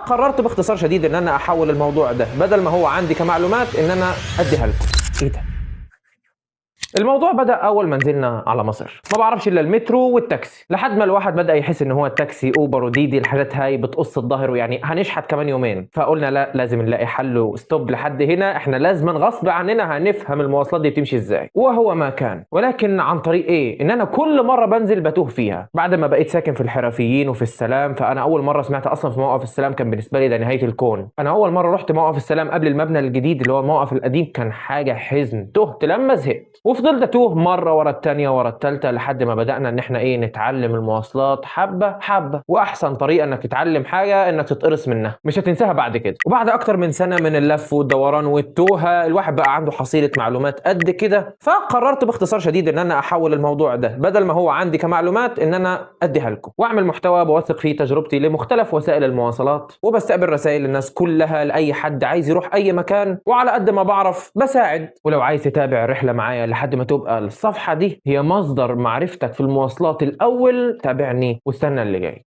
قررت باختصار شديد ان انا احول الموضوع ده بدل ما هو عندي كمعلومات ان انا اديها لكم. ايه ده؟ الموضوع بدأ أول ما نزلنا على مصر، ما بعرفش إلا المترو والتاكسي، لحد ما الواحد بدأ يحس إن هو التاكسي أوبر وديدي الحاجات هاي بتقص الظهر، ويعني هنشحت كمان يومين، فقلنا لا لازم نلاقي حل وستوب لحد هنا، إحنا لازما غصب عننا هنفهم المواصلات دي بتمشي إزاي، وهو ما كان، ولكن عن طريق إيه؟ إن أنا كل مرة بنزل بتوه فيها، بعد ما بقيت ساكن في الحرفيين وفي السلام، فأنا أول مرة سمعت أصلا في موقف السلام كان بالنسبة لي ده نهاية الكون، أنا أول مرة رحت موقف السلام قبل المبنى الجديد اللي هو الموقف القديم كان حاجة حزن، تهت لما زهقت، وفضلت أتوه مرة ورا التانية ورا التالتة لحد ما بدأنا ان احنا نتعلم المواصلات حبة حبة، واحسن طريقة انك تتعلم حاجة انك تتقرص منها مش هتنساها بعد كده. وبعد اكتر من سنة من اللف والدوران والتوهة الواحد بقى عنده حصيلة معلومات قد كده، فقررت باختصار شديد ان انا احول الموضوع ده بدل ما هو عندي كمعلومات ان انا اديها لكم، واعمل محتوى بوثق فيه تجربتي لمختلف وسائل المواصلات، وبستقبل رسائل الناس كلها لاي حد عايز يروح اي مكان، وعلى قد ما بعرف بساعد. ولو عايز تتابع الرحلة معايا لحد ما تبقى الصفحة دي هي مصدر معرفتك في المواصلات الأول، تابعني واستنى اللي جاي.